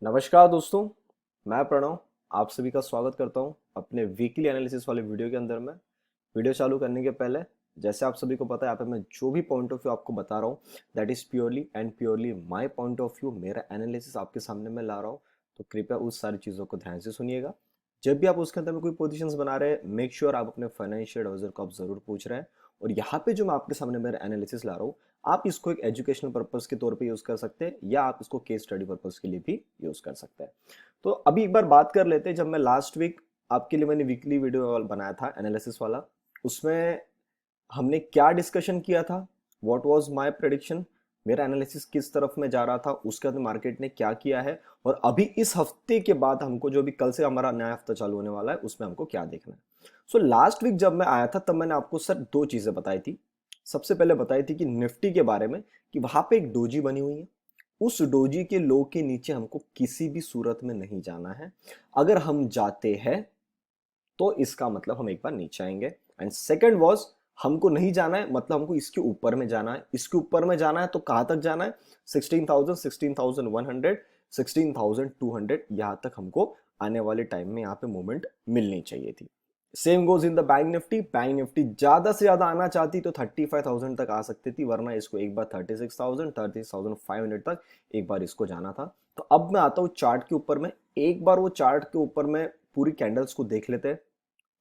नमस्कार दोस्तों, मैं प्रणव आप सभी का स्वागत करता हूं अपने वीकली एनालिसिस वाले वीडियो के अंदर में। वीडियो चालू करने के पहले जैसे आप सभी को पता है यहाँ पे मैं जो भी पॉइंट ऑफ व्यू आपको बता रहा हूँ that is purely my point of view. मेरा एनालिसिस आपके सामने मैं ला रहा हूँ, तो कृपया उस सारी चीज़ों को ध्यान से सुनिएगा। जब भी आप उसके अंदर में कोई पोजीशंस बना रहे हैं, मेक श्योर आप अपने फाइनेंशियल एडवाइजर को आप जरूर पूछ रहे हैं। और यहाँ पे जो मैं आपके सामने मेरा एनालिसिस ला रहा हूँ, आप इसको एक एजुकेशनल पर्पस के तौर पे यूज कर सकते हैं या आप इसको केस स्टडी पर्पस के लिए भी यूज कर सकते हैं। तो अभी एक बार बात कर लेते हैं, जब मैं लास्ट वीक आपके लिए मैंने वीकली वीडियो बनाया था एनालिसिस वाला, उसमें हमने क्या डिस्कशन किया था, व्हाट वाज माय प्रेडिक्शन, मेरा एनालिसिस किस तरफ में जा रहा था, उसके बाद मार्केट ने क्या किया है, और अभी इस हफ्ते के बाद हमको जो भी कल से हमारा नया हफ्ता चालू होने वाला है उसमें हमको क्या देखना है। सो लास्ट वीक जब मैं आया था तब मैंने आपको सर दो चीजें बताई थी। सबसे पहले बताई थी कि निफ्टी के बारे में, कि वहां पे एक डोजी बनी हुई है, उस डोजी के लो के नीचे हमको किसी भी सूरत में नहीं जाना है। अगर हम जाते हैं तो इसका मतलब हम एक बार नीचे आएंगे। एंड सेकंड वाज, हमको नहीं जाना है मतलब हमको इसके ऊपर में जाना है। इसके ऊपर में जाना है तो कहां तक जाना है? 16,000, 16,100, 16,200, यहां तक हमको आने वाले टाइम में यहाँ पे मूवमेंट मिलनी चाहिए थी। Same goes in the bank Nifty. Bank Nifty ज्यादा से ज्यादा आना चाहती तो 35,000 तक आ सकती थी, वरना इसको एक बार 36,000, 36,500 तक एक बार इसको जाना था। तो अब मैं आता हूँ चार्ट के ऊपर में। एक बार वो चार्ट के ऊपर में पूरी कैंडल्स को देख लेते हैं,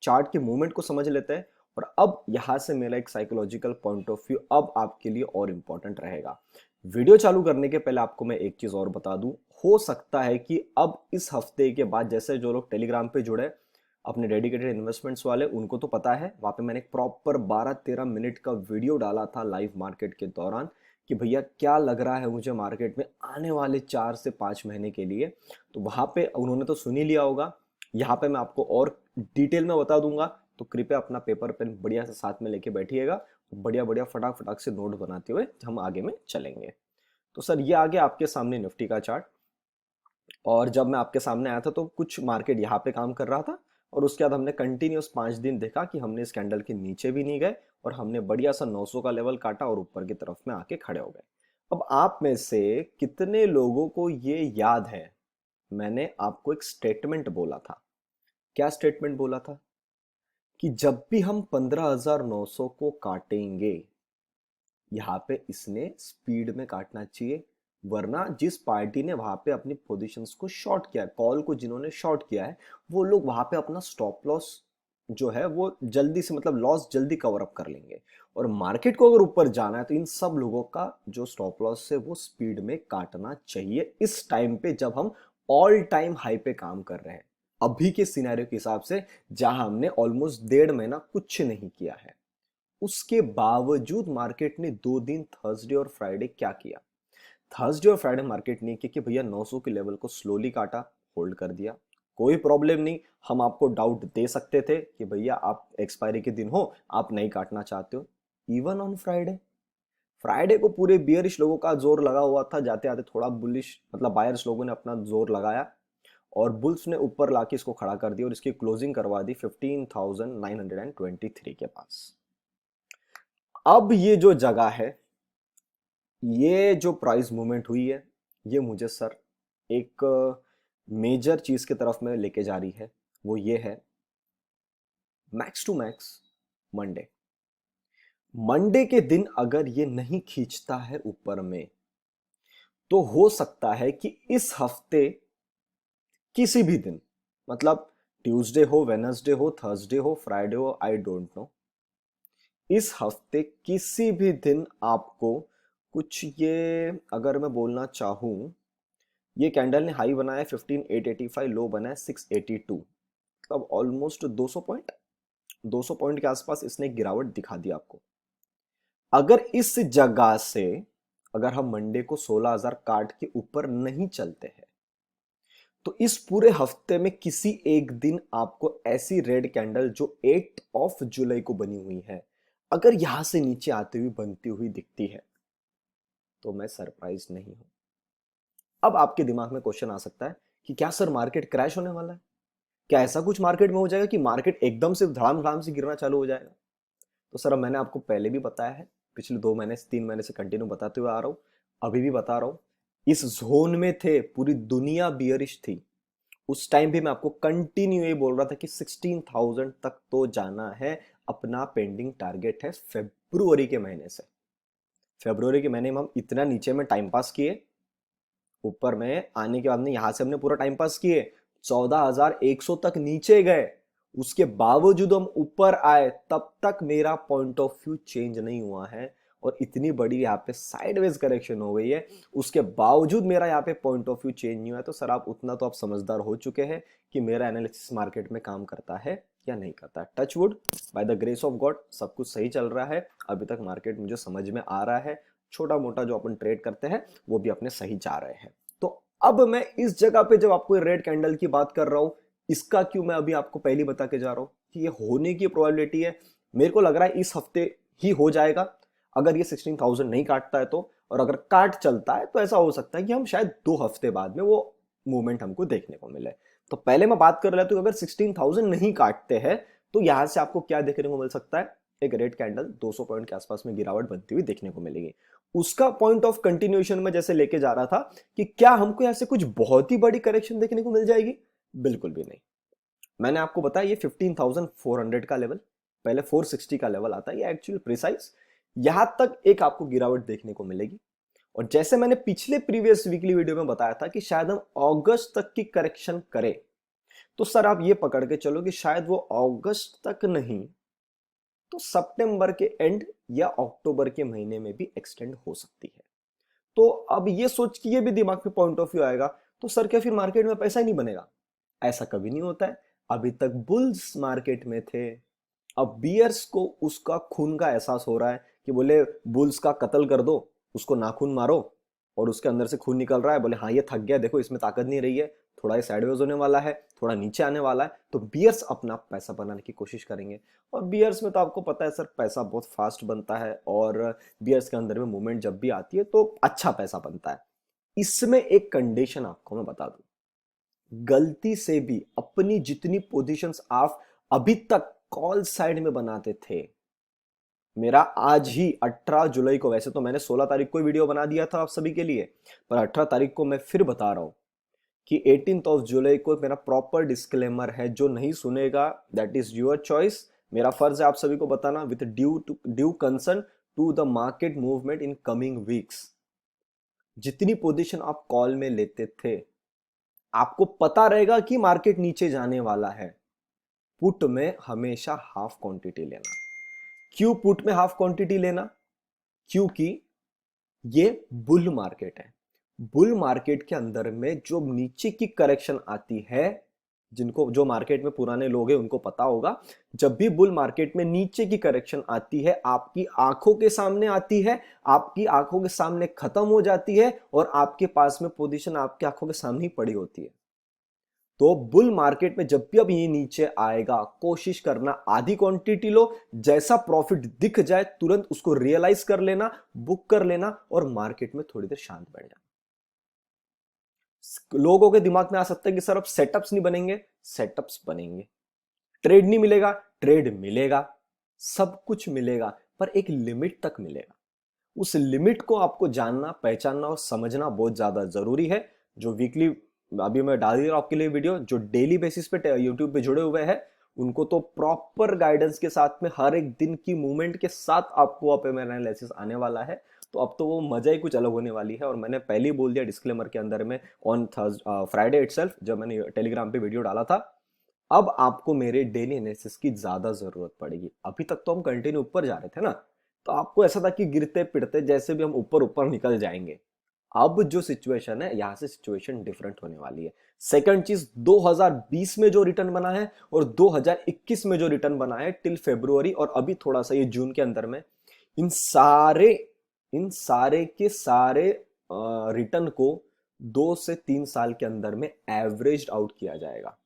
चार्ट के मूवमेंट को समझ लेते हैं, और अब यहां से मेरा एक साइकोलॉजिकल पॉइंट ऑफ व्यू अब आपके लिए और इंपॉर्टेंट रहेगा। वीडियो चालू करने के पहले आपको मैं एक चीज और बता दूं, हो सकता है कि अब इस हफ्ते के बाद, जैसे जो लोग टेलीग्राम पे जुड़े अपने डेडिकेटेड इन्वेस्टमेंट्स वाले, उनको तो पता है वहां पे मैंने एक प्रॉपर 12-13 मिनट का वीडियो डाला था लाइव मार्केट के दौरान, कि भैया क्या लग रहा है मुझे मार्केट में आने वाले 4 से 5 महीने के लिए। तो वहां पे उन्होंने तो सुन ही लिया होगा, यहाँ पे मैं आपको और डिटेल में बता दूंगा। तो कृपया अपना पेपर पेन बढ़िया से साथ में लेके बैठिएगा, बढ़िया बढ़िया फटाक फटाक से नोट बनाते हुए हम आगे में चलेंगे। तो सर ये आ गया आपके सामने निफ्टी का चार्ट। और जब मैं आपके सामने आया था तो कुछ मार्केट यहाँ पे काम कर रहा था, और उसके बाद हमने कंटिन्यूस 5 दिन देखा कि हमने इस कैंडल के नीचे भी नहीं गए, और हमने बढ़िया सा 900 का लेवल काटा और ऊपर की तरफ में आके खड़े हो गए। अब आप में से कितने लोगों को ये याद है, मैंने आपको एक स्टेटमेंट बोला था। क्या स्टेटमेंट बोला था? कि जब भी हम 15,900 को काटेंगे, यहाँ पे इसने स्पीड में काटना चाहिए, वरना जिस पार्टी ने वहां पे अपनी पोजीशंस को शॉर्ट किया है, कॉल को जिन्होंने शॉर्ट किया है, वो लोग वहां पे अपना स्टॉप लॉस जो है वो जल्दी से, मतलब लॉस जल्दी कवर अप कर लेंगे। और मार्केट को अगर ऊपर जाना है तो इन सब लोगों का जो स्टॉप लॉस है वो स्पीड में काटना चाहिए इस टाइम पे, जब हम ऑल टाइम हाई पे काम कर रहे हैं, अभी के सिनेरियो के हिसाब से, जहां हमने ऑलमोस्ट 1.5 महीना कुछ नहीं किया है। उसके बावजूद मार्केट ने 2 दिन थर्सडे और फ्राइडे क्या किया? थर्सडे और फ्राइडे मार्केट ने किया कि भैया 900 के लेवल को स्लोली काटा, होल्ड कर दिया। कोई प्रॉब्लम नहीं, हम आपको डाउट दे सकते थे कि भैया आप एक्सपायरी के दिन हो, आप नहीं काटना चाहते हो। इवन ऑन फ्राइडे, फ्राइडे को पूरे बियरिश लोगों का जोर लगा हुआ था, जाते आते थोड़ा बुलिश मतलब बायर्स लोगों ने अपना जोर लगाया, और बुल्स ने ऊपर लाके इसको खड़ा कर दिया और इसकी क्लोजिंग करवा दी 15,923 के पास। अब ये जो जगह है, ये जो प्राइस मूवमेंट हुई है, ये मुझे सर एक मेजर चीज की तरफ में लेके जा रही है। वो ये है, max to max Monday. Monday के दिन अगर ये नहीं खींचता है ऊपर में, तो हो सकता है कि इस हफ्ते किसी भी दिन, मतलब ट्यूसडे हो, वेनसडे हो, थर्सडे हो, फ्राइडे हो, आई डोंट नो, इस हफ्ते किसी भी दिन आपको कुछ, ये अगर मैं बोलना चाहूं, ये कैंडल ने हाई बनाया 15,885, लो बनाया 682, मतलब ऑलमोस्ट 200 पॉइंट, 200 पॉइंट के आसपास इसने गिरावट दिखा दी आपको। अगर इस जगह से, अगर हम मंडे को 16,000 काट के ऊपर नहीं चलते हैं, तो इस पूरे हफ्ते में किसी एक दिन आपको ऐसी रेड कैंडल जो 8 ऑफ जुलाई को बनी हुई है, अगर यहां से नीचे आती हुई बनती हुई दिखती है, तो मैं सरप्राइज नहीं हूं। अब आपके दिमाग में क्वेश्चन आ सकता है कि क्या सर मार्केट क्रैश होने वाला है? क्या ऐसा कुछ मार्केट में हो जाएगा कि मार्केट एकदम से धड़ाम धड़ाम से गिरना चालू हो जाएगा? तो सर अब मैंने आपको पहले भी बताया है, पिछले 2 महीने से 3 महीने से कंटिन्यू बताते हुए आ रहा हूं, अभी भी बता रहा हूं, इस जोन में थे, पूरी दुनिया बियरिश थी, उस टाइम भी मैं आपको कंटिन्यू ये बोल रहा था कि 16,000 तक तो जाना है, अपना पेंडिंग टारगेट है फेब्रुवरी के महीने से। फेब्रुवरी के महीने में हम इतना नीचे में टाइम पास किए, ऊपर में आने के बाद में यहां से हमने पूरा टाइम पास किए, 14,100 तक नीचे गए, उसके बावजूद हम ऊपर आए, तब तक मेरा पॉइंट ऑफ व्यू चेंज नहीं हुआ है और इतनी बड़ी यहाँ पे साइडवेज करेक्शन हो गई है, उसके बावजूद मेरा यहाँ पे पॉइंट ऑफ व्यू चेंज नहीं हुआ है। तो सर आप उतना तो आप समझदार हो चुके हैं कि मेरा एनालिसिस मार्केट में काम करता है या नहीं करता है। Touch wood, by the grace of God सब कुछ सही चल रहा है, अभी तक मार्केट मुझे समझ में आ रहा है, छोटा मोटा जो अपन ट्रेड करते हैं वो भी अपने सही जा रहे हैं। तो अब मैं इस जगह पे जब आपको रेड कैंडल की बात कर रहा हूं, इसका क्यों मैं अभी आपको पहले बता के जा रहा हूं कि ये होने की प्रोबेबिलिटी है, मेरे को लग रहा है इस हफ्ते ही हो जाएगा, अगर ये 16,000 नहीं काटता है तो, और अगर काट चलता है तो ऐसा हो सकता है कि हम शायद 2 हफ्ते बाद में वो मूवमेंट हमको देखने को मिले। तो पहले मैं बात कर रहा था, अगर 16,000 नहीं काटते हैं तो यहां से आपको क्या देखने को मिल सकता है, एक रेड कैंडल 200 पॉइंट के आसपास में गिरावट बनती हुई देखने को मिलेगी। उसका पॉइंट ऑफ कंटिन्यूएशन में जैसे लेके जा रहा था कि क्या हमको यहां से कुछ बहुत ही बड़ी करेक्शन देखने को मिल जाएगी, बिल्कुल भी नहीं। मैंने आपको बताया ये 15,400 का लेवल, पहले 460 का लेवल आता है, ये एक्चुअली प्रिसाइज यहां तक एक आपको गिरावट देखने को मिलेगी। और जैसे मैंने पिछले प्रीवियस वीकली वीडियो में बताया था कि शायद हम अगस्त तक की करेक्शन करें, तो सर आप ये पकड़ के चलो कि शायद वो अगस्त तक नहीं तो सितंबर के एंड या अक्टूबर के महीने में भी एक्सटेंड हो सकती है। तो अब ये सोच के ये भी दिमाग में पॉइंट ऑफ व्यू आएगा, तो सर क्या फिर मार्केट में पैसा ही नहीं बनेगा? ऐसा कभी नहीं होता है। अभी तक बुल्स मार्केट में थे, अब बियर्स को उसका खून का एहसास हो रहा है कि बोले बुल्स का कत्ल कर दो, उसको नाखून मारो, और उसके अंदर से खून निकल रहा है, बोले हाँ ये थक गया, देखो इसमें ताकत नहीं रही है, थोड़ा ये साइडवेज होने वाला है, थोड़ा नीचे आने वाला है, तो बियर्स अपना पैसा बनाने की कोशिश करेंगे। और बियर्स में तो आपको पता है सर पैसा बहुत फास्ट बनता है, और बियर्स के अंदर में मूवमेंट जब भी आती है तो अच्छा पैसा बनता है। इसमें एक कंडीशन आपको मैं बता दूं, गलती से भी अपनी जितनी पोजीशंस आप अभी तक कॉल साइड में बनाते थे, मेरा आज ही 18 जुलाई को, वैसे तो मैंने 16 तारीख को वीडियो बना दिया था आप सभी के लिए, पर 18 तारीख को मैं फिर बता रहा हूं कि 18th ऑफ जुलाई को मेरा प्रॉपर डिस्क्लेमर है, जो नहीं सुनेगा दैट इज योर चॉइस। मेरा फर्ज है आप सभी को बताना with due concern to the market movement in coming weeks. जितनी पोजीशन आप कॉल में लेते थे, आपको पता रहेगा कि मार्केट नीचे जाने वाला है, पुट में हमेशा हाफ क्वांटिटी लेना। क्यों पुट में हाफ क्वांटिटी लेना? क्योंकि ये बुल मार्केट है, बुल मार्केट के अंदर में जो नीचे की करेक्शन आती है, जिनको जो मार्केट में पुराने लोग हैं उनको पता होगा, जब भी बुल मार्केट में नीचे की करेक्शन आती है, आपकी आंखों के सामने आती है, आपकी आंखों के सामने खत्म हो जाती है, और आपके पास में पोजीशन आपकी आंखों के सामने ही पड़ी होती है। तो बुल मार्केट में जब भी अब ये नीचे आएगा, कोशिश करना आधी क्वांटिटी लो, जैसा प्रॉफिट दिख जाए तुरंत उसको रियलाइज कर लेना, बुक कर लेना, और मार्केट में थोड़ी देर शांत बैठ जाना। लोगों के दिमाग में आ सकता है कि सर अब सेटअप्स नहीं बनेंगे, सेटअप्स बनेंगे, ट्रेड नहीं मिलेगा, ट्रेड मिलेगा, सब कुछ मिलेगा, पर एक लिमिट तक मिलेगा। उस लिमिट को आपको जानना, पहचानना और समझना बहुत ज्यादा जरूरी है। जो वीकली अभी मैं डाल रहा हूं आपके लिए वीडियो, जो डेली बेसिस पे यूट्यूब पे जुड़े हुए हैं, उनको तो प्रॉपर गाइडेंस के साथ में हर एक दिन की मूवमेंट के साथ आपको वहां पे मेरा एनालिसिस आने वाला है। तो अब तो वो मजा ही कुछ अलग होने वाली है। और मैंने पहले ही बोल दिया डिस्क्लेमर के अंदर में, ऑन फ्राइडे इटसेल्फ जब मैंने टेलीग्राम पे वीडियो डाला था, अब आपको मेरे डेली एनालिसिस की ज्यादा जरूरत पड़ेगी। अभी तक तो हम कंटिन्यू ऊपर जा रहे थे ना, तो आपको ऐसा था कि गिरते पिटते जैसे भी हम ऊपर ऊपर निकल जाएंगे। अब जो सिचुएशन है, यहां से सिचुएशन डिफरेंट होने वाली है। सेकंड चीज, 2020 में जो रिटर्न बना है और 2021 में जो रिटर्न बना है टिल फेब्रुवरी, और अभी थोड़ा सा ये जून के अंदर में, इन सारे के सारे रिटर्न को 2 से 3 साल के अंदर में एवरेज आउट किया जाएगा।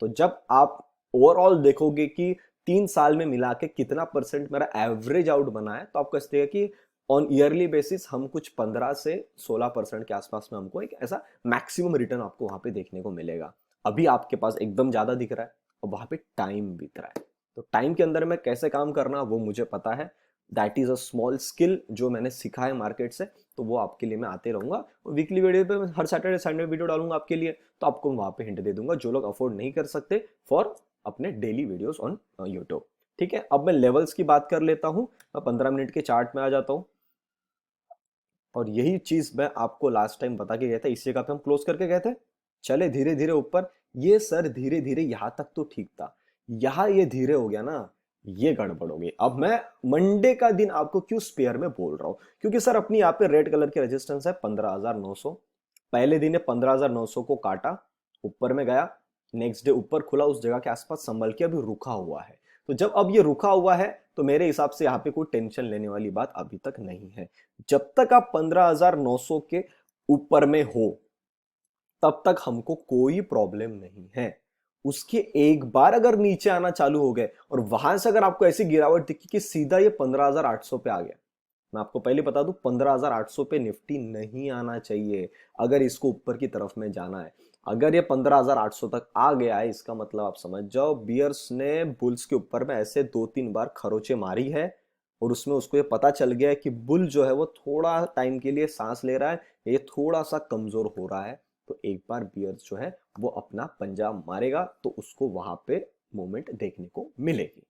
तो जब आप ओवरऑल देखोगे कि 3 साल में मिला के कितना परसेंट मेरा एवरेज आउट बना है, तो आपको इस तरह की ऑन ईयरली बेसिस हम कुछ 15 से 16% के आसपास में हमको एक ऐसा मैक्सिमम रिटर्न आपको वहां पे देखने को मिलेगा। अभी आपके पास एकदम ज्यादा दिख रहा है और वहां पे टाइम बीत रहा है, तो टाइम के अंदर में कैसे काम करना वो मुझे पता है। That is a small skill जो मैंने सीखा है मार्केट से, तो वो आपके लिए मैं आते रहूंगा। वीकली वीडियो पे मैं हर सैटरडे संडे वीडियो डालूंगा आपके लिए, तो आपको वहां पे हिंट दे दूंगा जो लोग अफोर्ड नहीं कर सकते फॉर अपने डेली वीडियोस ऑन यूट्यूब। ठीक है, अब मैं लेवल्स की बात कर लेता हूँ। मैं 15 मिनट के चार्ट में आ जाता हूँ, और यही चीज मैं आपको लास्ट टाइम बता के गया था, इसी जगह पे हम क्लोज करके गए थे। चले धीरे धीरे ऊपर, ये सर धीरे धीरे यहां तक तो ठीक था, यहां ये धीरे हो गया ना, ये गड़बड़ हो गई। अब मैं मंडे का दिन आपको क्यों स्पेयर में बोल रहा हूं, क्योंकि सर अपनी यहाँ पे रेड कलर की रेजिस्टेंस है 15,900। पहले दिन ने 15,900 को काटा, ऊपर में गया, नेक्स्ट डे ऊपर खुला, उस जगह के आसपास संभल के अभी रुका हुआ है। तो जब अब ये रुका हुआ है, तो मेरे हिसाब से यहाँ पे कोई टेंशन लेने वाली बात अभी तक नहीं है। जब तक आप 15,900 के ऊपर में हो, तब तक हमको कोई प्रॉब्लम नहीं है। उसके एक बार अगर नीचे आना चालू हो गए और वहां से अगर आपको ऐसी गिरावट दिखी कि सीधा ये 15,800 पे आ गया, मैं आपको पहले बता दूं 15,800 पे निफ्टी नहीं आना चाहिए अगर इसको ऊपर की तरफ में जाना है। अगर ये 15,800 तक आ गया है, इसका मतलब आप समझ जाओ बियर्स ने बुल्स के ऊपर में ऐसे 2-3 बार खरोचे मारी है, और उसमें उसको ये पता चल गया है कि बुल जो है वो थोड़ा टाइम के लिए सांस ले रहा है, ये थोड़ा सा कमजोर हो रहा है। तो एक बार बियर्स जो है वो अपना पंजा मारेगा, तो उसको वहां पे मूवमेंट देखने को मिलेगी।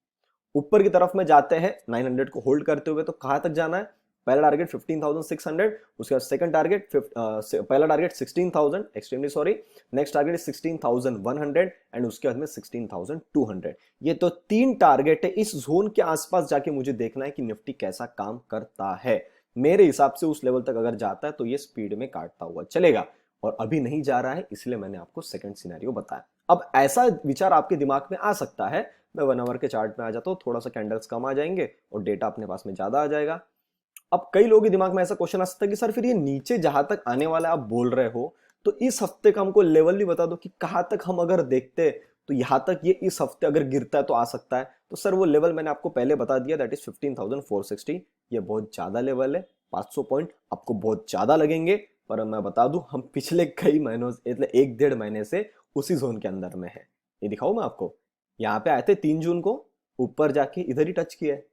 ऊपर की तरफ में जाते हैं 900 को होल्ड करते हुए, तो कहां तक जाना है? पहला टारगेट 15,600, उसके बाद सेकंड टारगेट पहला target 16,000, extremely sorry, next target is 16,100 and उसके बाद में 16,200। ये तो तीन टारगेट है। इस जोन के आसपास जाके मुझे देखना है कि निफ्टी कैसा काम करता है। मेरे हिसाब से उस लेवल तक अगर जाता है तो ये स्पीड में काटता हुआ चलेगा, और अभी नहीं जा रहा है, इसलिए मैंने आपको सेकंड सिनेरियो बताया। अब ऐसा विचार आपके दिमाग में आ सकता है, मैं 1 आवर के चार्ट में आ जाता हूँ, थोड़ा सा कैंडल्स कम आ जाएंगे और डेटा अपने पास में ज्यादा आ जाएगा। अब कई लोगों के दिमाग में ऐसा क्वेश्चन आ सकता है कि सर फिर ये नीचे जहां तक आने वाला आप बोल रहे हो, तो इस हफ्ते का हमको लेवल भी बता दो कि कहां तक हम अगर देखते तो यहां तक ये इस हफ्ते अगर गिरता है तो आ सकता है। तो सर वो लेवल मैंने आपको पहले बता दिया, दैट इज 15,460। ये बहुत ज्यादा लेवल है, 500 पॉइंट आपको बहुत ज्यादा लगेंगे, पर मैं बता दूं हम पिछले कई महीनों से, मतलब 1-1.5 महीने से उसी जोन के अंदर में है। ये दिखाऊं मैं आपको, यहाँ पे आए थे 3 जून को, ऊपर जाके इधर ही टच किया है,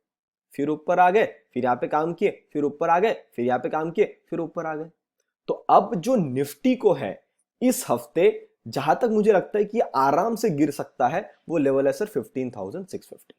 फिर ऊपर आ गए, फिर यहाँ पे काम किए, फिर ऊपर आ गए, फिर यहाँ पे काम किए, फिर ऊपर आ गए। तो अब जो निफ्टी को है इस हफ्ते, जहां तक मुझे लगता है कि आराम से गिर सकता है, वो लेवल है सर 15,650।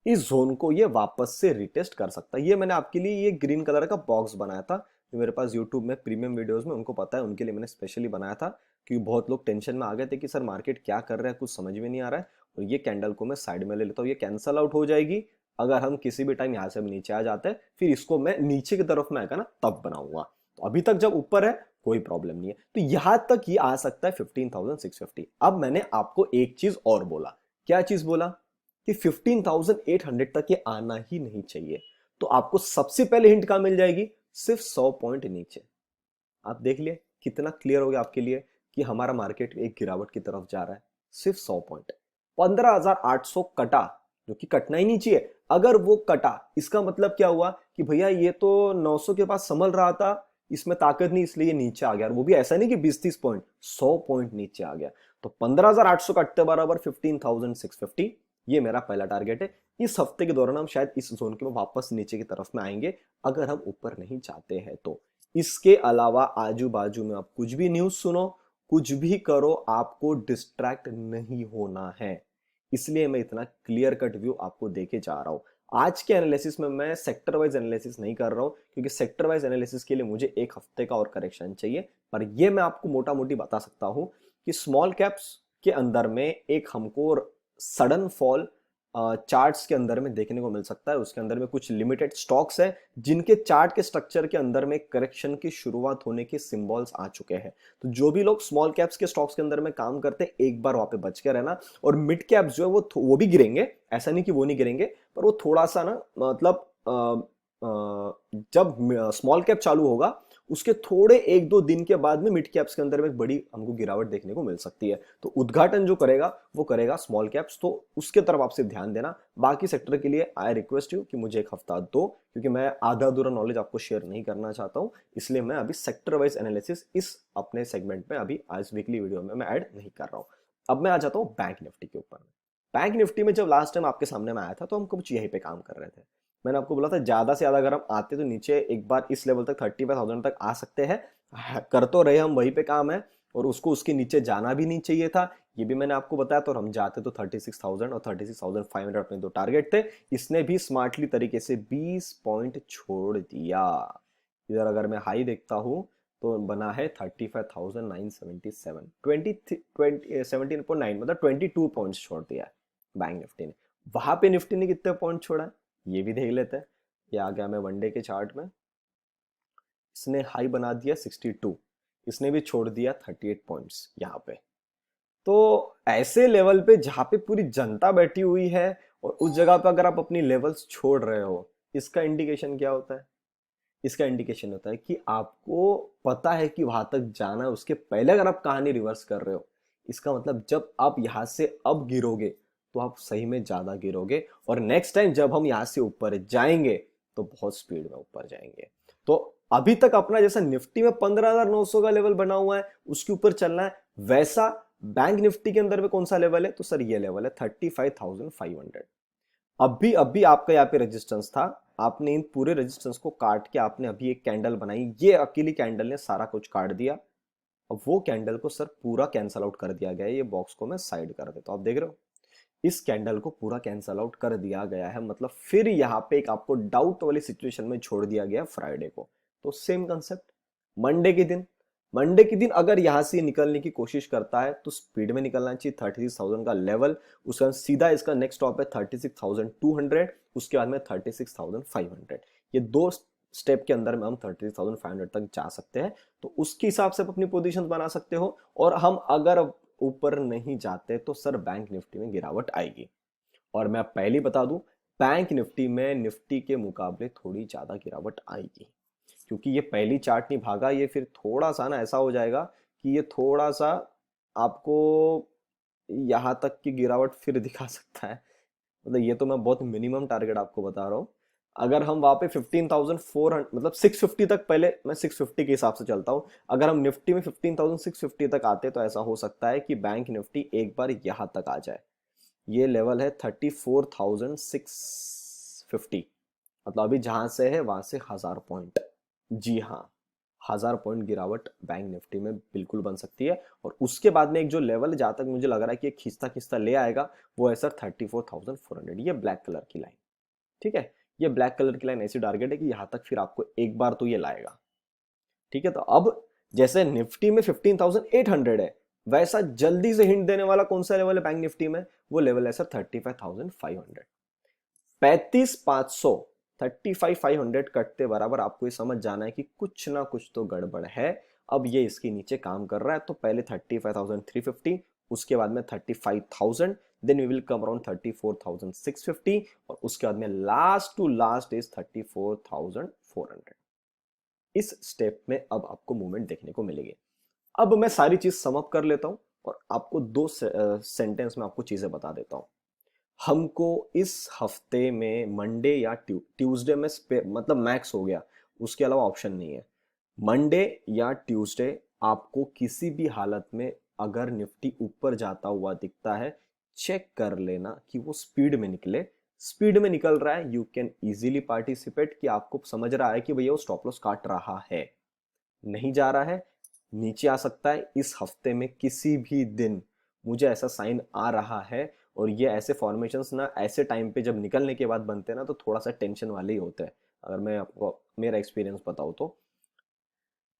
इस जोन को ये वापस से रिटेस्ट कर सकता है। ये मैंने आपके लिए ये ग्रीन कलर का बॉक्स बनाया था, जो मेरे पास यूट्यूब में प्रीमियम वीडियोस में उनको पता है, उनके लिए मैंने स्पेशली बनाया था, क्योंकि बहुत लोग टेंशन में आ गए थे कि सर मार्केट क्या कर रहा है, कुछ समझ में नहीं आ रहा है। और ये कैंडल को मैं साइड में ले लेता हूँ, ये कैंसल आउट हो जाएगी अगर हम किसी भी टाइम यहाँ से नीचे आ जाते हैं, फिर इसको मैं नीचे की तरफ में आएगा ना तब बनाऊंगा। तो अभी तक जब ऊपर है कोई प्रॉब्लम नहीं है, तो यहां तक ये आ सकता है 15,650। अब मैंने आपको एक चीज और बोला, क्या चीज बोला? कि 15,800 तक ये आना ही नहीं चाहिए। तो आपको सबसे पहले हिंट कहां मिल जाएगी? सिर्फ 100 पॉइंट नीचे। आप देख लिए कितना क्लियर हो गया आपके लिए कि हमारा मार्केट एक गिरावट की तरफ जा रहा है। सिर्फ 100 पॉइंट, 15,800 कटा, जो कि कटना ही नहीं चाहिए। अगर वो कटा, इसका मतलब क्या हुआ कि भैया ये तो 900 के पास संभल रहा था, इसमें ताकत नहीं, इसलिए ये नीचे आ गया। और वो भी ऐसा नहीं कि 20-30 पॉइंट, 100 पॉइंट नीचे आ गया। तो 15,800 कटते बराबर 15,650, ये मेरा पहला टारगेट है। इस हफ्ते के दौरान हम शायद इस जोन के वापस नीचे की तरफ में आएंगे, अगर हम ऊपर नहीं चाहते हैं तो। इसके अलावा आजू बाजू में आप कुछ भी न्यूज सुनो, कुछ भी करो, आपको डिस्ट्रैक्ट नहीं होना है। इसलिए मैं इतना क्लियर कट व्यू आपको देके जा रहा हूं। आज के एनालिसिस में मैं सेक्टर वाइज एनालिसिस नहीं कर रहा हूं, क्योंकि सेक्टर वाइज एनालिसिस के लिए मुझे एक हफ्ते का और करेक्शन चाहिए। पर यह मैं आपको मोटा मोटी बता सकता हूं कि स्मॉल कैप्स के अंदर में एक हमको सडन फॉल चार्ट्स के अंदर में देखने को मिल सकता है। उसके अंदर में कुछ लिमिटेड स्टॉक्स है जिनके चार्ट के स्ट्रक्चर के अंदर में करेक्शन की शुरुआत होने के सिंबल्स आ चुके हैं। तो जो भी लोग स्मॉल कैप्स के स्टॉक्स के अंदर में काम करते हैं, एक बार वहां पे बच के रहना। और मिड कैप्स जो है वो भी गिरेंगे, ऐसा नहीं कि वो नहीं गिरेंगे, पर वो थोड़ा सा ना, मतलब जब स्मॉल कैप चालू होगा उसके थोड़े 1-2 दिन के बाद में मिड कैप्स के अंदर में एक बड़ी हमको गिरावट देखने को मिल सकती है। तो उद्घाटन जो करेगा वो करेगा स्मॉल कैप्स, तो उसके तरफ आप सिर्फ ध्यान देना। बाकी सेक्टर के लिए आई रिक्वेस्ट यू कि मुझे एक हफ्ता दो, क्योंकि मैं आधा अधूरा नॉलेज आपको शेयर नहीं करना चाहता हूं। इसलिए मैं अभी सेक्टर वाइज एनालिसिस इस अपने सेगमेंट में अभी आज वीकली वीडियो में मैं ऐड नहीं कर रहा हूं। अब मैं आ जाता हूं बैंक निफ्टी के ऊपर। बैंक निफ्टी में जब लास्ट टाइम आपके सामने में आया था तो हम कुछ यहीं पे काम कर रहे थे। मैंने आपको बोला था ज्यादा से ज्यादा अगर हम आते तो नीचे एक बार इस लेवल तक 35,000 तक आ सकते हैं। कर तो रहे हम वहीं पे काम है, और उसको उसके नीचे जाना भी नहीं चाहिए था, ये भी मैंने आपको बताया। तो हम जाते तो 36,000 और 36,500 अपने दो टारगेट थे। इसने भी स्मार्टली तरीके से 20 पॉइंट छोड़ दिया। इधर अगर मैं हाई देखता हूं तो बना है 35,977, 17.9, मतलब 22 पॉइंट्स छोड़ दिया है बैंक निफ्टी ने। वहां पे निफ्टी ने कितने पॉइंट छोड़ा है ये भी देख लेते हैं। ये आ गया मैं वनडे के चार्ट में, इसने हाई बना दिया 62, इसने भी छोड़ दिया 38 पॉइंट्स यहाँ पे। तो ऐसे लेवल पे जहां पे पूरी जनता बैठी हुई है और उस जगह पे अगर आप अपनी लेवल्स छोड़ रहे हो, इसका इंडिकेशन क्या होता है? इसका इंडिकेशन होता है कि आपको पता है कि वहां तक जाना है, उसके पहले अगर आप कहानी रिवर्स कर रहे हो, इसका मतलब जब आप यहां से अब गिरोगे तो आप सही में ज्यादा गिरोगे, और नेक्स्ट टाइम जब हम यहां से ऊपर जाएंगे तो बहुत स्पीड में ऊपर जाएंगे। तो अभी तक अपना जैसा निफ्टी में 15,900 का लेवल बना हुआ है उसके ऊपर चलना है, वैसा बैंक निफ्टी के अंदर में कौन सा लेवल है? तो सर ये लेवल है 35,500। अभी अभी आपका यहाँ पे रेजिस्टेंस था, आपने इन पूरे रेजिस्टेंस को काट के आपने अभी एक कैंडल बनाई, ये अकेली कैंडल ने सारा कुछ काट दिया। अब वो कैंडल को सर पूरा कैंसल आउट कर दिया गया है। ये बॉक्स को मैं साइड कर देता हूं, आप देख रहे हो इस कैंडल को पूरा कैंसल आउट कर दिया गया है, मतलब फिर यहाँ पे एक आपको डाउट वाली सिचुएशन में छोड़ दिया गया फ्राइडे को। तो सेम कंसेप्ट मंडे के दिन, मंडे के दिन अगर यहां से निकलने की कोशिश करता है तो स्पीड में निकलना चाहिए 36,000 का लेवल, उसका सीधा इसका नेक्स्ट स्टॉप है 36,200, उसके बाद में 36,500। ये दो स्टेप के अंदर में हम 36,500 तक जा सकते हैं। तो उसके हिसाब से आप अपनी पोजीशन बना सकते हो, और हम अगर ऊपर नहीं जाते तो सर बैंक निफ्टी में गिरावट आएगी। और मैं पहले बता दूं, बैंक निफ्टी में निफ्टी के मुकाबले थोड़ी ज्यादा गिरावट आएगी, क्योंकि ये पहली चार्ट नहीं भागा, ये फिर थोड़ा सा ना ऐसा हो जाएगा कि ये थोड़ा सा आपको यहां तक की गिरावट फिर दिखा सकता है। मतलब ये तो मैं बहुत मिनिमम टारगेट आपको बता रहा हूँ। अगर हम वहां पे 15,400 मतलब 650 तक, पहले मैं 650 के हिसाब से चलता हूँ, अगर हम निफ्टी में 15,650 तक आते तो ऐसा हो सकता है कि बैंक निफ्टी एक बार यहां तक आ जाए। ये लेवल है 34,650, मतलब अभी जहां से है वहां से 1,000 पॉइंट, जी हाँ 1,000 पॉइंट गिरावट बैंक निफ्टी में बिल्कुल बन सकती है। और उसके बाद में एक जो लेवल है जहां तक मुझे लग रहा है कि खींचता खींचता ले आएगा, वो है सर 34,400, ये ब्लैक कलर की लाइन। ठीक है, ये ब्लैक कलर की लाइन ऐसी टारगेट है कि यहां तक फिर आपको एक बार तो ये लाएगा। ठीक है, तो अब जैसे निफ्टी में 15,800 है, वैसा जल्दी से हिंट देने वाला कौन सा लेवल है बैंक निफ्टी में? वो लेवल है सर 35,500। 35,500, 35,500 कटते बराबर आपको ये समझ जाना है कि कुछ ना कुछ तो गड़बड़ है। अब ये इसके नीचे काम कर रहा है, तो पहले 35,350, उसके बाद में 35,000, then we will come around 34,650, और उसके बाद में लास्ट टू लास्ट इज 34,400। इस स्टेप में अब आपको मूवमेंट देखने को मिलेगी। अब मैं सारी चीज सम अप कर लेता हूं और आपको दो सेंटेंस में आपको चीजें बता देता हूं। हमको इस हफ्ते में मंडे या ट्यूसडे में मतलब मैक्स हो गया, उसके अलावा ऑप्शन नहीं है। मंडे या ट्यूसडे आपको किसी भी हालत में अगर निफ्टी ऊपर जाता हुआ दिखता है, चेक कर लेना कि वो स्पीड में निकले। स्पीड में निकल रहा है, यू कैन इजीली पार्टिसिपेट, कि आपको समझ रहा है कि भैया वो स्टॉप लॉस काट रहा है। नहीं जा रहा है, नीचे आ सकता है। इस हफ्ते में किसी भी दिन मुझे ऐसा साइन आ रहा है, और ये ऐसे फॉर्मेशंस ना ऐसे टाइम पे जब निकलने के बाद बनते हैं ना, तो थोड़ा सा टेंशन वाले ही होते हैं। अगर मैं आपको मेरा एक्सपीरियंस बताऊं तो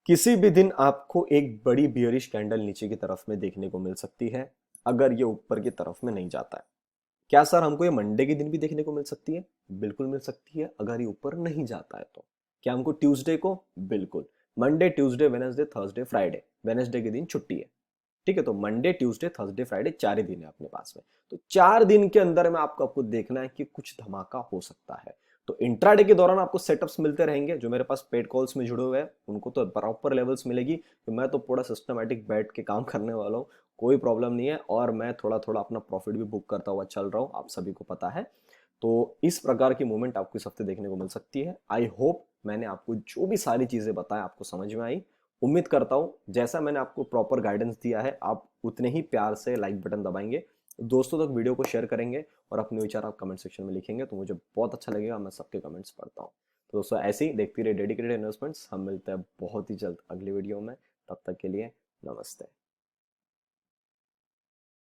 किसी भी दिन आपको एक बड़ी बियरिश कैंडल नीचे की तरफ में देखने को मिल सकती है, अगर ये ऊपर की तरफ में नहीं जाता है। क्या सर हमको ये मंडे के दिन भी देखने को मिल सकती है? बिल्कुल मिल सकती है, अगर ये ऊपर नहीं जाता है तो। क्या हमको ट्यूसडे को? बिल्कुल। Monday, Tuesday, Wednesday, Thursday, Friday, Wednesday के दिन छुट्टी है। ठीक है, तो मंडे, ट्यूसडे, थर्सडे, फ्राइडे 4 ही दिन है अपने पास में। तो 4 दिन के अंदर में आपको देखना है कि कुछ धमाका हो सकता है। तो इंट्राडे के दौरान आपको सेटअप्स मिलते रहेंगे। जो मेरे पास पेड कॉल्स में जुड़े हुए हैं उनको तो प्रॉपर लेवल्स मिलेगी, तो मैं तो पूरा सिस्टमेटिक बैठ के काम करने वाला हूँ, कोई प्रॉब्लम नहीं है। और मैं थोड़ा थोड़ा अपना प्रॉफिट भी बुक करता हुआ चल रहा हूँ, आप सभी को पता है। तो इस प्रकार की मूवमेंट आपको इस हफ्ते देखने को मिल सकती है। आई होप मैंने आपको जो भी सारी चीजें बताएं आपको समझ में आई। उम्मीद करता हूं जैसा मैंने आपको प्रॉपर गाइडेंस दिया है, आप उतने ही प्यार से लाइक बटन दबाएंगे दोस्तों तक वीडियो को शेयर करेंगे और अपने विचार आप कमेंट सेक्शन में लिखेंगे तो मुझे बहुत अच्छा लगेगा, मैं सबके कमेंट्स पढ़ता हूँ। तो दोस्तों ऐसे ही देखती रहिए डेडिकेटेड इन्वेस्टमेंट्स। हम मिलते हैं बहुत ही जल्द अगली वीडियो में, तब तक के लिए नमस्ते।